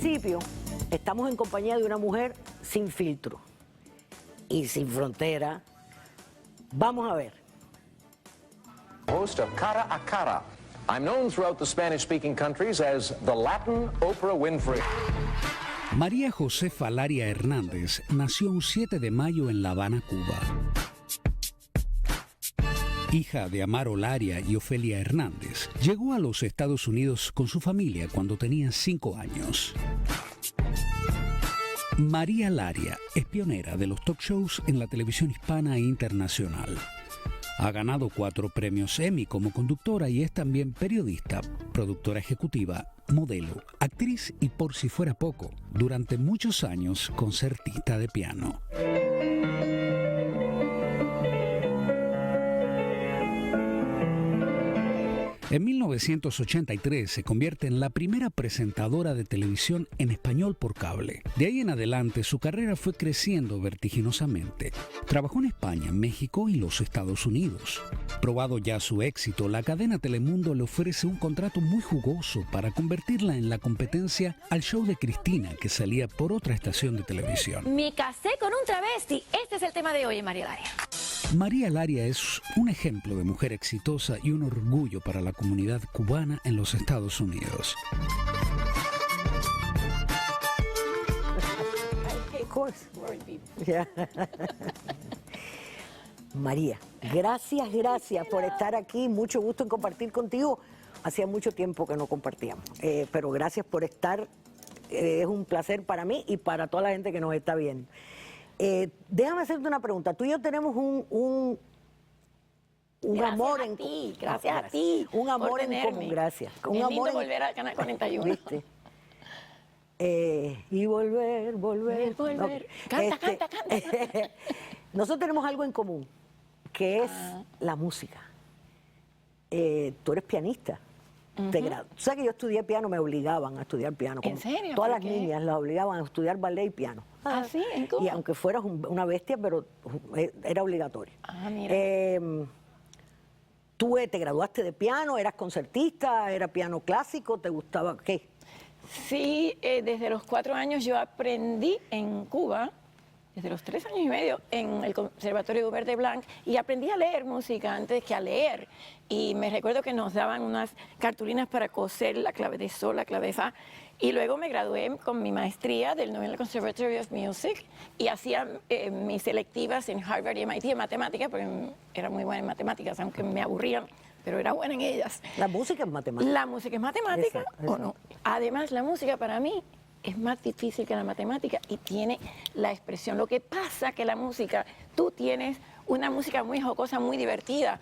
principio, estamos en compañía de una mujer sin filtro y sin frontera. Vamos a ver. Host of Cara a Cara. I'm known throughout the Spanish-speaking countries as the Latin Oprah Winfrey. María Josefa Laria Hernández nació un 7 de mayo en La Habana, Cuba. Hija de Amaro Laria y Ofelia Hernández, llegó a los Estados Unidos con su familia cuando tenía 5 años. María Laria es pionera de los talk shows en la televisión hispana e internacional. Ha ganado 4 premios Emmy como conductora y es también periodista, productora ejecutiva, modelo, actriz y, por si fuera poco, durante muchos años concertista de piano. En 1983 se convierte en la primera presentadora de televisión en español por cable. De ahí en adelante su carrera fue creciendo vertiginosamente. Trabajó en España, México y los Estados Unidos. Probado ya su éxito, la cadena Telemundo le ofrece un contrato muy jugoso para convertirla en la competencia al show de Cristina, que salía por otra estación de televisión. Me casé con un travesti. Este es el tema de hoy en María Laria. María Laria es un ejemplo de mujer exitosa y un orgullo para la comunidad cubana en los Estados Unidos. María, gracias por estar aquí. Mucho gusto en compartir contigo. Hacía mucho tiempo que no compartíamos, pero gracias por estar. Es un placer para mí y para toda la gente que nos está viendo. Déjame hacerte una pregunta. Tú y yo tenemos un amor en común. Gracias a ti. Un amor por en tenerme. común, gracias. Es lindo volver al Canal 41. ¿Viste? Y volver. Volver. Canta. Nosotros tenemos algo en común, que es la música. Tú eres pianista. Tú sabes que yo estudié piano, me obligaban a estudiar piano. ¿En serio? Todas las ¿Por qué? niñas las obligaban a estudiar ballet y piano. ¿Ah, sí? ¿En Cuba? Y aunque fueras una bestia, pero era obligatorio. Mira. ¿Tú te graduaste de piano? ¿Eras concertista? ¿Era piano clásico? ¿Te gustaba qué? Sí, desde los 4 años yo aprendí en Cuba, desde los 3 años y medio, en el Conservatorio Hubert de Blanc, y aprendí a leer música antes que a leer. Y me recuerdo que nos daban unas cartulinas para coser la clave de sol, la clave de fa. Y luego me gradué con mi maestría del National Conservatory of Music y hacía mis selectivas en Harvard y MIT en matemáticas, porque era muy buena en matemáticas, aunque me aburrían, pero era buena en ellas. ¿La música es matemática? La música es matemática o no. Además, la música para mí es más difícil que la matemática y tiene la expresión. Lo que pasa que la música, tú tienes una música muy jocosa, muy divertida.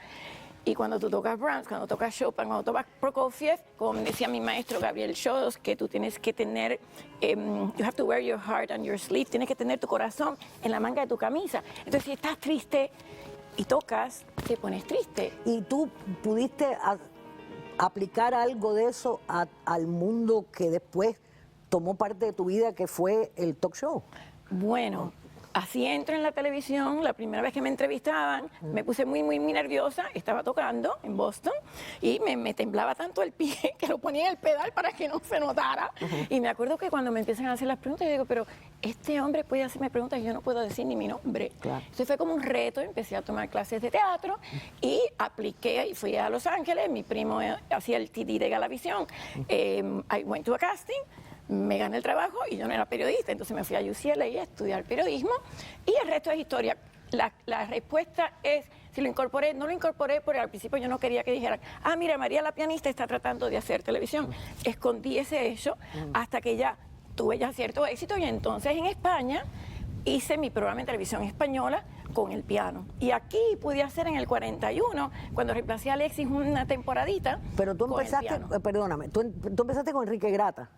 Y cuando tú tocas Brahms, cuando tocas Chopin, cuando tocas Prokofiev, como decía mi maestro Gabriel Schoss, que tú tienes que tener, you have to wear your heart on your sleeve, tienes que tener tu corazón en la manga de tu camisa. Entonces, si estás triste y tocas, te pones triste. ¿Y tú pudiste aplicar algo de eso al mundo que después tomó parte de tu vida, que fue el talk show? Bueno, así entro en la televisión. La primera vez que me entrevistaban, me puse muy nerviosa. Estaba tocando en Boston y me temblaba tanto el pie que lo ponía en el pedal para que no se notara. Y me acuerdo que cuando me empiezan a hacer las preguntas, yo digo, pero este hombre puede hacerme preguntas y yo no puedo decir ni mi nombre. Claro. Entonces fue como un reto. Empecé a tomar clases de teatro y apliqué y fui a Los Ángeles. Mi primo hacía el TD de Galavisión. I went to a casting. Me gané el trabajo y yo no era periodista, entonces me fui a UCLA a estudiar periodismo y el resto es historia. La respuesta es, si lo incorporé, no lo incorporé porque al principio yo no quería que dijeran, mira, María la pianista está tratando de hacer televisión. Escondí ese hecho hasta que ya tuve ya cierto éxito y entonces en España hice mi programa en televisión española con el piano. Y aquí pude hacer en el 41, cuando reemplacé a Alexis una temporadita. Pero tú empezaste, perdóname, tú empezaste con Enrique Grata.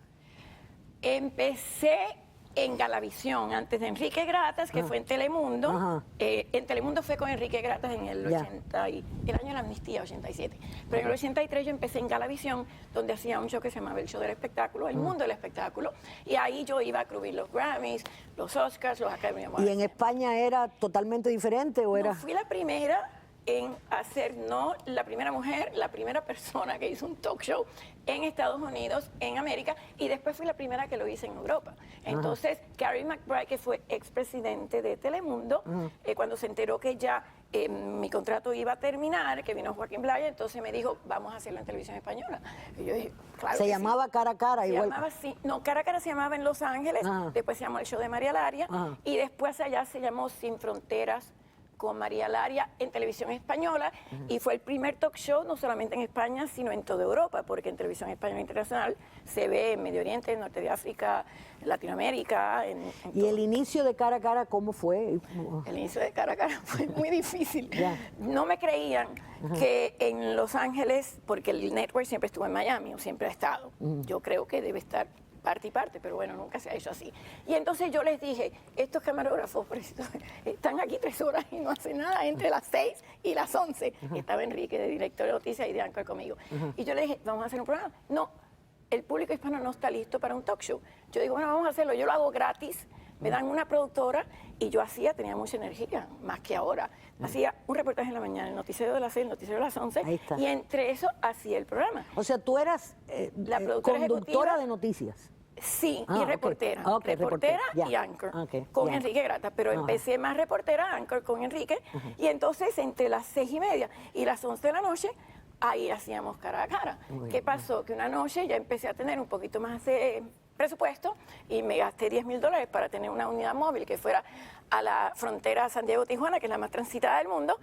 Empecé en Galavisión, antes de Enrique Gratas, que fue en Telemundo. En Telemundo fue con Enrique Gratas en el 80, el año de la amnistía, 87. Pero en el 83 yo empecé en Galavisión, donde hacía un show que se llamaba El Show del Espectáculo, El Mundo del Espectáculo. Y ahí yo iba a cubrir los Grammys, los Oscars, los Academy Awards. ¿Y en España era totalmente diferente o era...? No, fui la primera en hacer, no la primera mujer, la primera persona que hizo un talk show en Estados Unidos, en América, y después fui la primera que lo hice en Europa. Entonces, Carrie McBride, que fue expresidente de Telemundo, cuando se enteró que ya mi contrato iba a terminar, que vino Joaquín Blaya, entonces me dijo, vamos a hacerlo en televisión española. Y yo dije, claro. Se que llamaba sí. Cara a Cara Se igual. llamaba así. No, Cara a Cara se llamaba en Los Ángeles, después se llamó El Show de María Laria, y después allá se llamó Sin Fronteras con María Laria en televisión española, y fue el primer talk show no solamente en España, sino en toda Europa, porque en televisión española internacional se ve en Medio Oriente, en Norte de África, Latinoamérica. ¿Y todo. el inicio de Cara a Cara cómo fue? El inicio de Cara a Cara fue muy difícil. Ya. No me creían que en Los Ángeles, porque el network siempre estuvo en Miami, o siempre ha estado. Yo creo que debe estar parte y parte, pero bueno, nunca se ha hecho así. Y entonces yo les dije, estos camarógrafos están aquí 3 horas y no hacen nada entre las 6 y las 11. Estaba Enrique, de director de noticias, y de anchor conmigo. Y yo le dije, ¿vamos a hacer un programa? No, el público hispano no está listo para un talk show. Yo digo, bueno, vamos a hacerlo, yo lo hago gratis, me dan una productora, y yo tenía mucha energía, más que ahora. Hacía un reportaje en la mañana, el noticiero de las 6, el noticiero de las 11, Ahí está. y entre eso hacía el programa. O sea, tú eras La productora conductora ejecutiva. de noticias. Sí, Ah, y ok. reportera. Ah, ok, reportera reportera, y ya. anchor. Ok, Con ya. Enrique Grata. Pero empecé más reportera, anchor con Enrique. Y entonces entre las 6:30 y las 11 de la noche, ahí hacíamos Cara a Cara. ¿Qué pasó? Que una noche ya empecé a tener un poquito más de presupuesto y me gasté $10,000 para tener una unidad móvil que fuera a la frontera Santiago-Tijuana, que es la más transitada del mundo,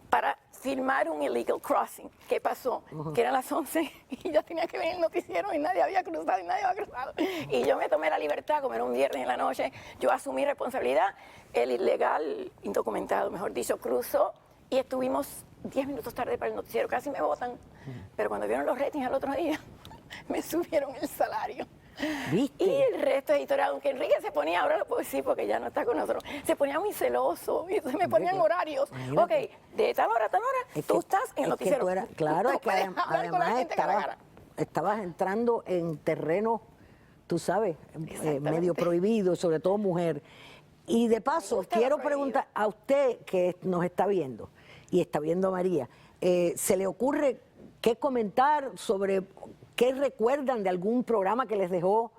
para filmar un illegal crossing. ¿Qué pasó? Que eran las 11 y ya tenía que venir el noticiero y nadie había cruzado. Y yo me tomé la libertad, como era un viernes en la noche, yo asumí responsabilidad. El ilegal, indocumentado, mejor dicho, cruzó y estuvimos 10 minutos tarde para el noticiero. Casi me botan. Pero cuando vieron los ratings al otro día, me subieron el salario. ¿Viste? Y el resto es historia, aunque Enrique se ponía, ahora lo puedo decir porque ya no está con nosotros, se ponía muy celoso y entonces me ponían horarios. Imagínate. Ok, de tal hora a tal hora, Es tú que- estás en el es que noticiero. tú eras- claro, Tú es que puedes hablar con la además gente cara a cara. estabas entrando en terreno, tú sabes, Exactamente. medio prohibido, sobre todo mujer. Y de paso, gusta lo quiero prohibido. preguntar a usted que nos está viendo y está viendo a María, ¿se le ocurre qué comentar sobre qué recuerdan de algún programa que les dejó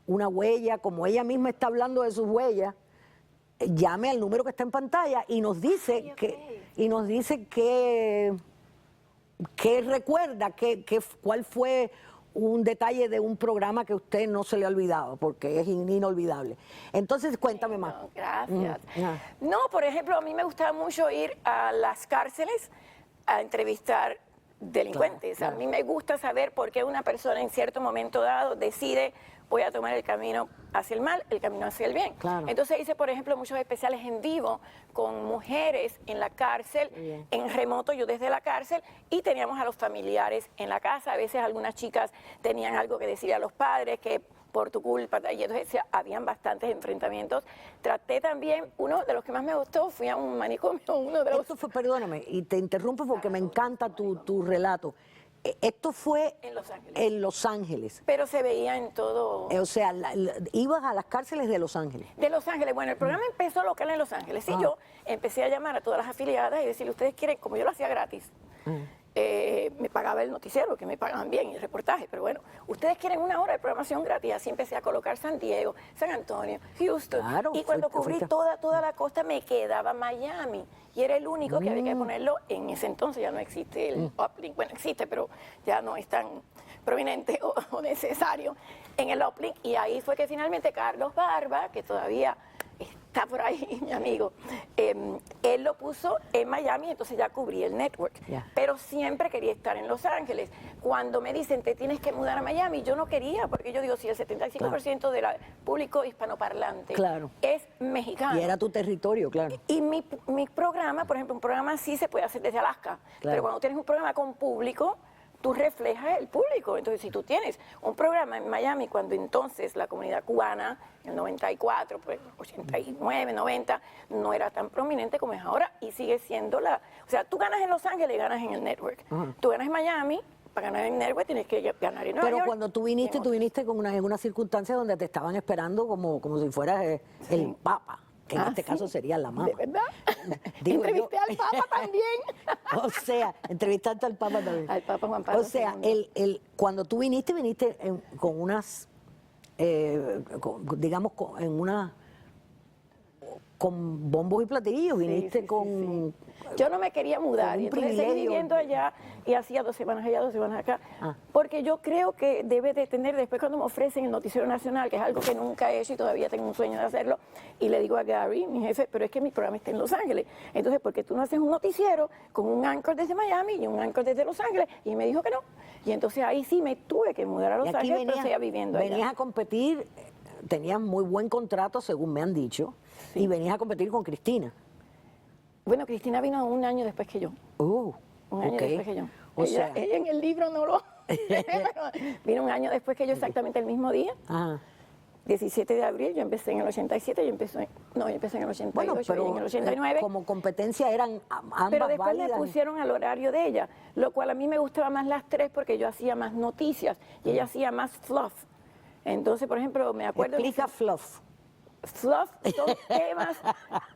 una huella? Como ella misma está hablando de sus huellas, llame al número que está en pantalla y nos dice que recuerda, cuál fue un detalle de un programa que a usted no se le ha olvidado, porque es inolvidable. Entonces, cuéntame más. No, gracias. Ah. No, por ejemplo, a mí me gustaba mucho ir a las cárceles a entrevistar delincuentes. Claro, A mí me gusta saber por qué una persona en cierto momento dado decide voy a tomar el camino hacia el mal, el camino hacia el bien. Claro. Entonces hice, por ejemplo, muchos especiales en vivo con mujeres en la cárcel, Bien. en remoto, yo desde la cárcel, y teníamos a los familiares en la casa. A veces algunas chicas tenían algo que decir a los padres, que por tu culpa, y entonces habían bastantes enfrentamientos. Traté también, uno de los que más me gustó, fui a un manicomio, uno de los... Esto fue, perdóname, y te interrumpo porque me encanta tu relato. Esto fue En Los Ángeles. en Los Ángeles. Pero se veía en todo... O sea, ibas a las cárceles de Los Ángeles. De Los Ángeles. Bueno, el programa empezó local en Los Ángeles y yo empecé a llamar a todas las afiliadas y decirle, ustedes quieren, como yo lo hacía gratis, me pagaba el noticiero, que me pagaban bien, y el reportaje, pero bueno, ustedes quieren 1 hora de programación gratis. Así empecé a colocar San Diego, San Antonio, Houston. Claro, Y cuando cubrí fuiste. toda la costa me quedaba Miami. Y era el único que había que ponerlo. En ese entonces ya no existe el uplink. Bueno, existe, pero ya no es tan prominente o necesario en el uplink. Y ahí fue que finalmente Carlos Barba, que todavía está por ahí, mi amigo, él lo puso en Miami, entonces ya cubrí el network. Ya. Pero siempre quería estar en Los Ángeles. Cuando me dicen, te tienes que mudar a Miami, yo no quería, porque yo digo, si el 75% del público hispanoparlante Claro. es mexicano. Y era tu territorio, claro. Y mi programa, por ejemplo, un programa sí se puede hacer desde Alaska, pero cuando tienes un programa con público, tú reflejas el público. Entonces, si tú tienes un programa en Miami, cuando entonces la comunidad cubana, en el 94, pues 89, 90, no era tan prominente como es ahora, y sigue siendo o sea, tú ganas en Los Ángeles y ganas en el network. Tú ganas en Miami, para ganar en network tienes que ganar en Nueva Pero York. cuando tú viniste con en una circunstancia donde te estaban esperando como si fueras el Papa. que en este ¿sí? caso sería la mamá. ¿De verdad? Digo yo. Entrevisté al Papa también. O sea, entrevistaste al Papa también. Al Papa Juan Pablo O sea, II. cuando tú viniste con unas, digamos, con bombos y platillos, viniste sí, con... Yo no me quería mudar, con un y entonces seguí privilegio. viviendo allá y hacía 2 semanas allá, 2 semanas acá, Ah. porque yo creo que debe de tener, después cuando me ofrecen el Noticiero Nacional, que es algo que nunca he hecho y todavía tengo un sueño de hacerlo, y le digo a Gary, mi jefe, pero es que mi programa está en Los Ángeles, entonces, ¿por qué tú no haces un noticiero con un anchor desde Miami y un anchor desde Los Ángeles? Y me dijo que no, y entonces ahí sí me tuve que mudar a Los Y aquí Ángeles, pero seguía viviendo allá. venías a competir, tenías muy buen contrato, según me han dicho, y venías a competir con Cristina. Bueno, Cristina vino 1 año después que yo. Un año ok. después que yo. O ella, sea, ella en el libro no lo... pero vino 1 año después que yo, exactamente el mismo día. ajá. 17 de abril, yo empecé en el 87, yo empecé en el 88, Bueno, pero y en el 89. como competencia eran ambas Pero después me válidas. pusieron al horario de ella, lo cual a mí me gustaba más las 3 porque yo hacía más noticias y ella hacía más fluff. Entonces, por ejemplo, me acuerdo... Explica fluff. Fluff son temas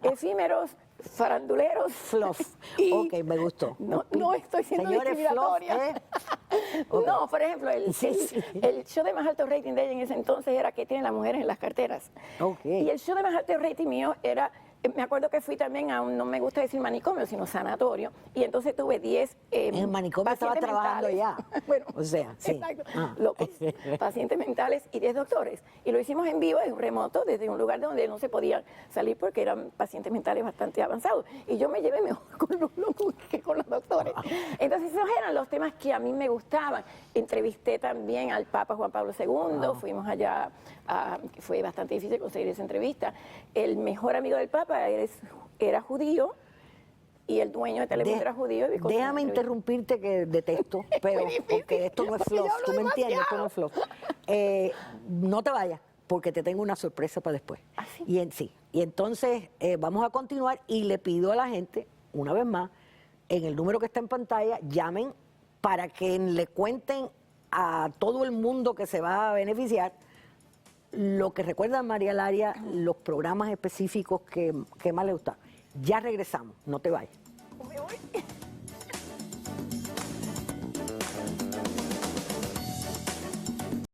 efímeros, faranduleros. Fluff. Y Ok, me gustó. No estoy siendo Señores, discriminatoria. fluff, Ok. No, por ejemplo, Sí, sí. el show de más alto rating de ella en ese entonces era ¿Qué tienen las mujeres en las carteras? Ok. Y el show de más alto rating mío era, me acuerdo que fui también a un, no me gusta decir manicomio, sino sanatorio, y entonces tuve 10 En el manicomio estaba pacientes trabajando mentales. ya. Bueno, O sea, sí. exacto, Ah. locos, pacientes mentales y 10 doctores. Y lo hicimos en vivo, en un remoto, desde un lugar donde no se podía salir porque eran pacientes mentales bastante avanzados. Y yo me llevé mejor con los locos que con los doctores. Entonces esos eran los temas que a mí me gustaban. Entrevisté también al Papa Juan Pablo II, fuimos allá, fue bastante difícil conseguir esa entrevista. El mejor amigo del Papa era judío y el dueño de Telemundo era judío. Y Déjame interrumpirte que detesto, pero porque esto no es porque yo fluff, hablo tú me entiendes, esto no es demasiado. fluff. No te vayas, porque te tengo una sorpresa para después. ¿Ah, sí? Y entonces vamos a continuar y le pido a la gente, una vez más, en el número que está en pantalla, llamen para que le cuenten a todo el mundo que se va a beneficiar lo que recuerda a María Laria, los programas específicos que más le gustan. Ya regresamos, no te vayas. Me voy.